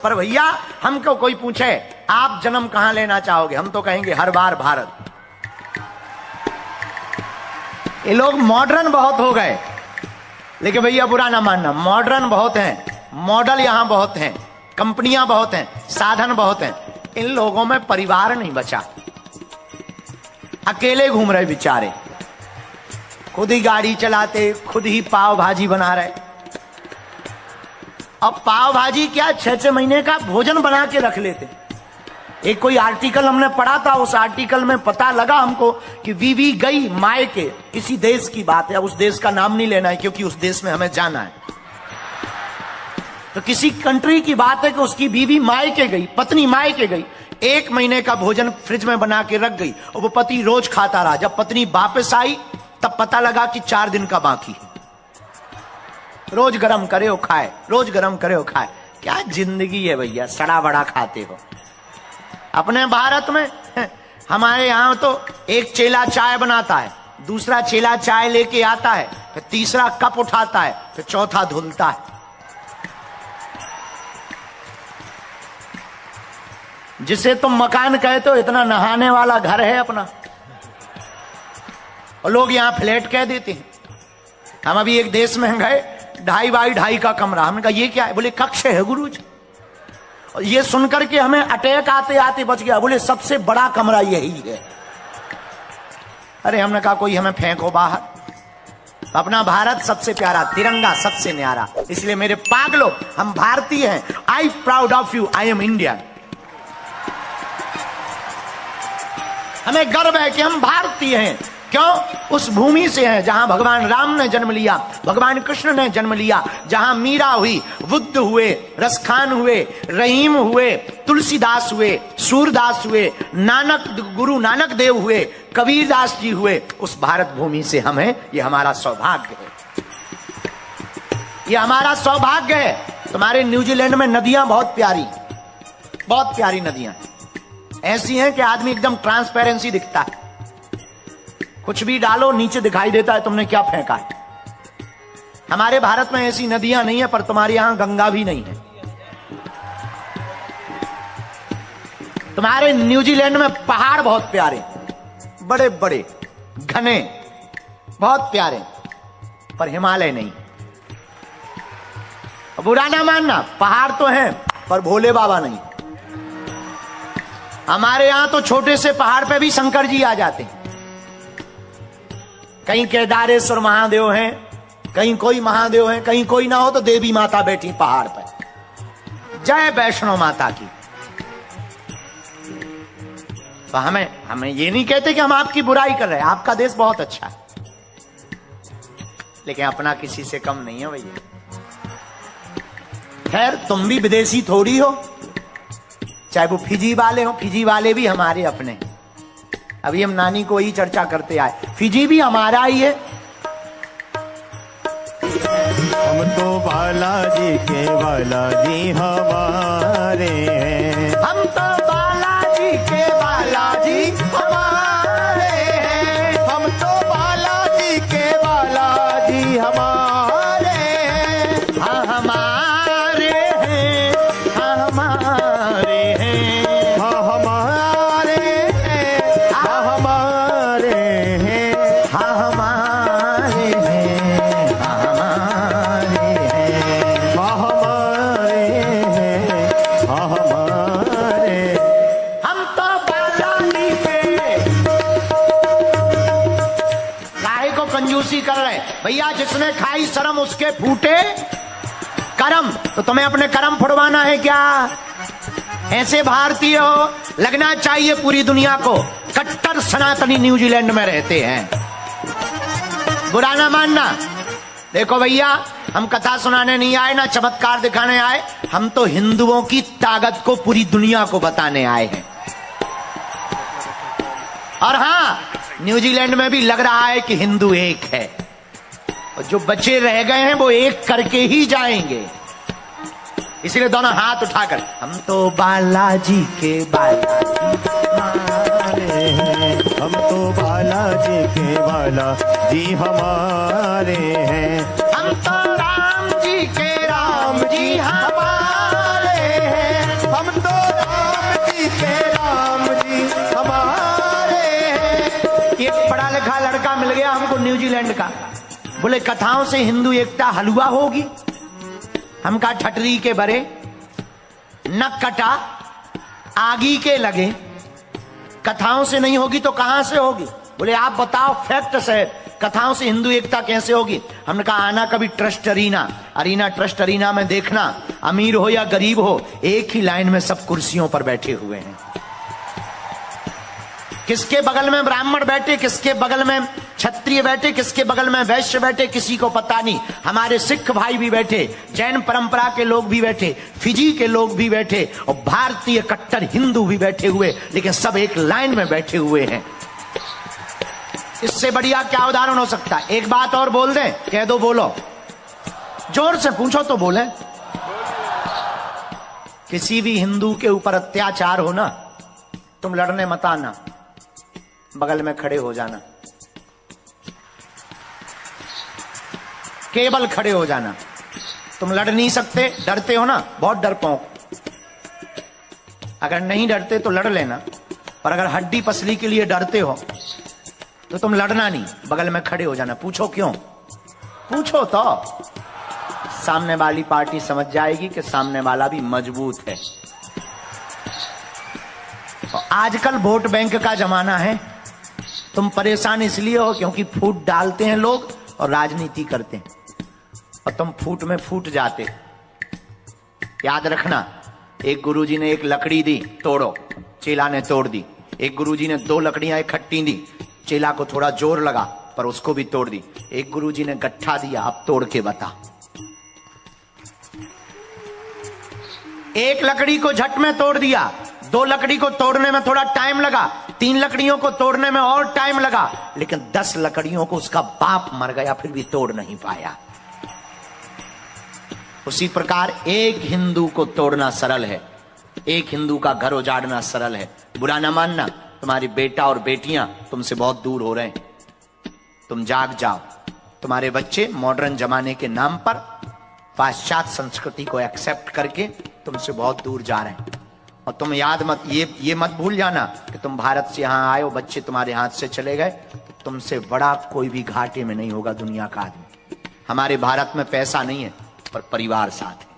पर भैया हमको कोई पूछे आप जन्म कहां लेना चाहोगे, हम तो कहेंगे हर बार भारत। ये लोग मॉडर्न बहुत हो गए, लेकिन भैया बुरा ना मानना, मॉडर्न बहुत हैं, मॉडल यहां बहुत हैं, कंपनियां बहुत हैं, साधन बहुत हैं, इन लोगों में परिवार नहीं बचा, अकेले घूम रहे बेचारे, खुद ही गाड़ी चलाते, खुद ही पाव भाजी बना रहे। अब पाव भाजी क्या 6-6 महीने का भोजन बना के रख लेते। एक कोई आर्टिकल हमने पढ़ा था, उस आर्टिकल में पता लगा हमको कि बीवी गई मायके, किसी देश की बात है, उस देश का नाम नहीं लेना है क्योंकि उस देश में हमें जाना है, तो किसी कंट्री की बात है कि उसकी बीवी मायके गई, पत्नी मायके गई, 1 महीने का भोजन फ्रिज में बना के रख गई और वो पति रोज खाता रहा। जब पत्नी वापस आई तब पता लगा कि 4 दिन का बाकी है। रोज गरम करे हो खाए, रोज गरम करे हो खाए। क्या जिंदगी है भैया, सड़ा बड़ा खाते हो। अपने भारत में हमारे यहां तो एक चेला चाय बनाता है, दूसरा चेला चाय लेके आता है, फिर तीसरा कप उठाता है, फिर चौथा धुलता है। जिसे तुम मकान कहते हो, इतना नहाने वाला घर है अपना, और लोग यहां फ्लैट कह देते हैं। हम अभी एक देश में गए, 2.5 बाई 2.5 का कमरा, हमने कहा ये क्या है, बोले कक्ष है गुरुजी। और ये सुनकर के हमें अटैक आते आते बच गया, बोले सबसे बड़ा कमरा यही है। अरे हमने कहा कोई हमें फेंको बाहर, अपना भारत सबसे प्यारा, तिरंगा सबसे न्यारा, इसलिए मेरे पागलो हम भारतीय हैं। I proud of you, I am Indian. हमें गर्व है कि हम भारतीय हैं। क्यों? उस भूमि से हैं जहां भगवान राम ने जन्म लिया, भगवान कृष्ण ने जन्म लिया, जहां मीरा हुई, बुद्ध हुए, रसखान हुए, रहीम हुए, तुलसीदास हुए, सूरदास हुए, नानक, गुरु नानक देव हुए, कबीरदास जी हुए। उस भारत भूमि से हम हैं, ये हमारा सौभाग्य है, ये हमारा सौभाग्य है। तुम्हारे न्यूजीलैंड में नदियां बहुत प्यारी, बहुत प्यारी नदियां ऐसी हैं कि आदमी एकदम ट्रांसपेरेंसी दिखता है, कुछ भी डालो नीचे दिखाई देता है तुमने क्या फेंका है। हमारे भारत में ऐसी नदियां नहीं है, पर तुम्हारे यहां गंगा भी नहीं है। तुम्हारे न्यूजीलैंड में पहाड़ बहुत प्यारे, बड़े बड़े घने, बहुत प्यारे, पर हिमालय नहीं। बुरा ना मानना, पहाड़ तो हैं पर भोले बाबा नहीं। हमारे यहां तो छोटे से पहाड़ पे भी शंकर जी आ जाते हैं। कहीं केदारेश्वर महादेव हैं, कहीं कोई महादेव हैं, कहीं कोई ना हो तो देवी माता बैठी पहाड़ पर। जय वैष्णो माता की। तो हमें ये नहीं कहते कि हम आपकी बुराई कर रहे हैं, आपका देश बहुत अच्छा है, लेकिन अपना किसी से कम नहीं है भैया। खैर तुम भी विदेशी थोड़ी हो, चाहे वो फिजी वाले हो, फिजी वाले भी हमारे अपने। अभी हम नानी को ही चर्चा करते आए, फिजी भी हमारा ही है। हम तो बालाजी के बालाजी हमारे हैं, हम तो बालाजी के बालाजी हमारे हैं, हम तो बालाजी के बालाजी हमारे हैं। हाँ हमारे हैं, हाँ हमारे हैं, हाँ हमारे हैं, हाँ हमारे हैं, हाँ हमारे हैं, हाँ हमारे हैं। हाँ हमारे हैं, हाँ हमारे। हम तो बालाजी के। काहे को कंजूसी कर रहे भैया, जिसने खाई शर्म उसके फूटे करम। तो तुम्हें अपने करम फुड़वाना है क्या? ऐसे भारतीय हो, लगना चाहिए पूरी दुनिया को कट्टर सनातनी न्यूजीलैंड में रहते हैं। बुरा ना मानना। देखो भैया, हम कथा सुनाने नहीं आए, ना चमत्कार दिखाने आए, हम तो हिंदुओं की ताकत को पूरी दुनिया को बताने आए हैं। और हां, न्यूजीलैंड में भी लग रहा है कि हिंदू एक है, और जो बचे रह गए हैं वो एक करके ही जाएंगे। इसलिए दोनों हाथ उठाकर, हम तो बालाजी के बालाजी हमारे हैं, हम तो बालाजी के बालाजी हमारे हैं, हम तो राम जी के राम जी हमारे हैं, न्यूजीलैंड का। बोले कथाओं से हिंदू एकता हलवा होगी। हम कहा ठटरी के बरे, नक कटा आगी के लगे, कथाओं से नहीं होगी तो कहां से होगी? बोले आप बताओ फैक्ट से, कथाओं से हिंदू एकता कैसे होगी? हमने कहा आना कभी ट्रस्ट अरीना ट्रस्ट अरीना में देखना, अमीर हो या गरीब हो, एक ही लाइन में सब कुर्सियों पर बैठे हुए हैं। किसके बगल में ब्राह्मण बैठे, किसके बगल में क्षत्रिय बैठे, किसके बगल में वैश्य बैठे, किसी को पता नहीं। हमारे सिख भाई भी बैठे, जैन परंपरा के लोग भी बैठे, फिजी के लोग भी बैठे और भारतीय कट्टर हिंदू भी बैठे हुए, लेकिन सब एक लाइन में बैठे हुए हैं। इससे बढ़िया क्या उदाहरण हो सकता है? एक बात और बोल दें, कह दो, बोलो, जोर से पूछो तो बोले। किसी भी हिंदू के ऊपर अत्याचार हो ना, तुम लड़ने मत आना, बगल में खड़े हो जाना, केवल खड़े हो जाना। तुम लड़ नहीं सकते, डरते हो ना, बहुत डरपोक। अगर नहीं डरते तो लड़ लेना, और अगर हड्डी पसली के लिए डरते हो तो तुम लड़ना नहीं, बगल में खड़े हो जाना। पूछो क्यों? पूछो तो सामने वाली पार्टी समझ जाएगी कि सामने वाला भी मजबूत है। तो आजकल वोट बैंक का जमाना है। तुम परेशान इसलिए हो क्योंकि फूट डालते हैं लोग और राजनीति करते हैं, और तुम फूट में फूट जाते। याद रखना, एक गुरुजी ने एक लकड़ी दी, तोड़ो, चेला ने तोड़ दी। एक गुरुजी ने 2 लकड़ियां इकट्ठी दी, चेला को थोड़ा जोर लगा पर उसको भी तोड़ दी। एक गुरुजी ने गट्ठा दिया, अब तोड़ के बता। एक लकड़ी को झट में तोड़ दिया, 2 लकड़ी को तोड़ने में थोड़ा टाइम लगा, 3 लकड़ियों को तोड़ने में और टाइम लगा, लेकिन 10 लकड़ियों को उसका बाप मर गया फिर भी तोड़ नहीं पाया। उसी प्रकार एक हिंदू को तोड़ना सरल है, एक हिंदू का घर उजाड़ना सरल है। बुरा ना मानना, तुम्हारी बेटा और बेटियां तुमसे बहुत दूर हो रहे हैं, तुम जाग जाओ। तुम्हारे बच्चे मॉडर्न जमाने के नाम पर पाश्चात्य संस्कृति को एक्सेप्ट करके तुमसे बहुत दूर जा रहे हैं। और तुम याद मत, ये मत भूल जाना कि तुम भारत से यहां आए हो, बच्चे तुम्हारे हाथ से चले गए, तुमसे बड़ा कोई भी घाटे में नहीं होगा दुनिया का आदमी। हमारे भारत में पैसा नहीं है पर परिवार साथ है।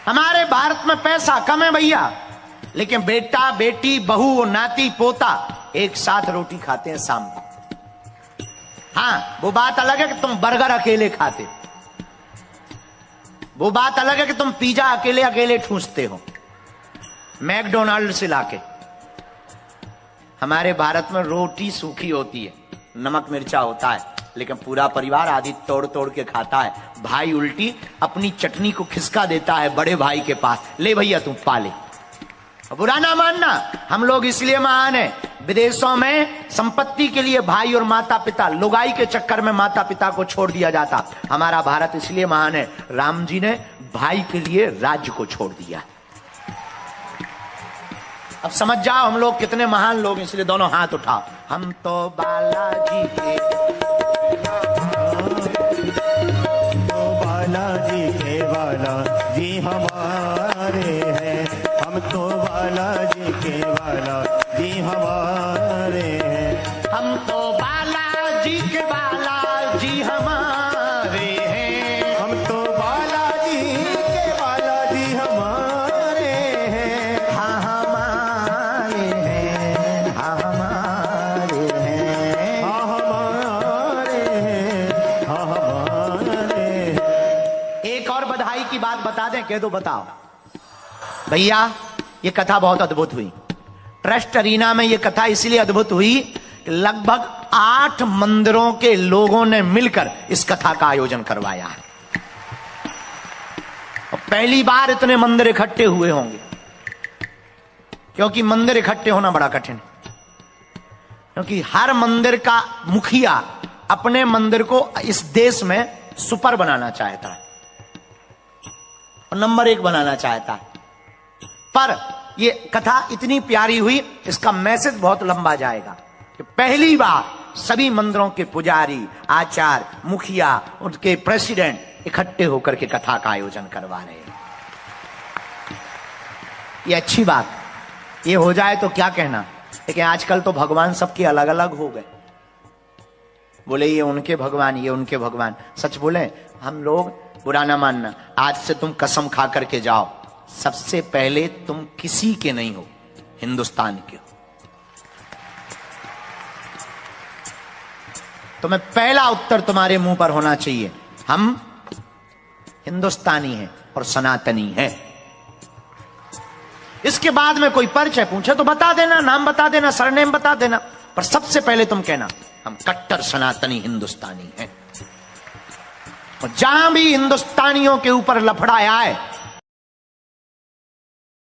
हमारे भारत में पैसा कम है भैया, लेकिन बेटा बेटी बहू और नाती पोता एक साथ रोटी खाते हैं शाम को। हाँ, वो बात अलग है कि तुम बर्गर अकेले खाते, वो बात अलग है कि तुम पिज्जा अकेले अकेले ठूंसते हो मैकडोनाल्ड से लाके। हमारे भारत में रोटी सूखी होती है, नमक मिर्चा होता है, लेकिन पूरा परिवार आधी तोड़ तोड़ के खाता है। भाई उल्टी अपनी चटनी को खिसका देता है बड़े भाई के पास, ले भैया तू पाले। बुरा ना मानना, हम लोग इसलिए महान हैं। विदेशों में संपत्ति के लिए भाई और माता पिता, लुगाई के चक्कर में माता पिता को छोड़ दिया जाता। हमारा भारत इसलिए महान है, राम जी ने भाई के लिए राज्य को छोड़ दिया। अब समझ जाओ हम लोग कितने महान लोग, इसलिए दोनों हाथ उठाओ। हम तो बालाजी के, बालाजी के बालाजी हमारे हैं, हम तो बालाजी के बालाजी हमारे हैं, हम तो बालाजी के बालाजी हमारे हैं, हम तो बालाजी के बालाजी हमारे हैं, हाँ हमारे हैं, हाँ हमारे हैं, हाँ हमारे हैं, हाँ हमारे हैं। एक और बधाई की बात बता दें, कह दो, बताओ भैया। ये कथा बहुत अद्भुत हुई। ट्रस्ट अरीना में ये कथा इसलिए अद्भुत हुई कि लगभग 8 मंदिरों के लोगों ने मिलकर इस कथा का आयोजन करवाया है। और पहली बार इतने मंदिर इकट्ठे हुए होंगे, क्योंकि मंदिर इकट्ठे होना बड़ा कठिन है। क्योंकि हर मंदिर का मुखिया अपने मंदिर को इस देश में सुपर बनाना चाहता है और नंबर 1 बनाना चाहता है। पर ये कथा इतनी प्यारी हुई, इसका मैसेज बहुत लंबा जाएगा कि पहली बार सभी मंदिरों के पुजारी, आचार्य, मुखिया, उनके प्रेसिडेंट इकट्ठे होकर के कथा का आयोजन करवा रहे हैं। ये अच्छी बात, ये हो जाए तो क्या कहना। लेकिन आजकल तो भगवान सबके अलग अलग हो गए। बोले ये उनके भगवान, ये उनके भगवान। सच बोले, हम लोग, बुरा ना मानना, आज से तुम कसम खा करके जाओ, सबसे पहले तुम किसी के नहीं हो, हिंदुस्तान के हो। तुम्हें पहला उत्तर तुम्हारे मुंह पर होना चाहिए, हम हिंदुस्तानी हैं और सनातनी हैं। इसके बाद में कोई परिचय पूछे तो बता देना, नाम बता देना, सरनेम बता देना, पर सबसे पहले तुम कहना हम कट्टर सनातनी हिंदुस्तानी हैं। और जहां भी हिंदुस्तानियों के ऊपर लफड़ा आए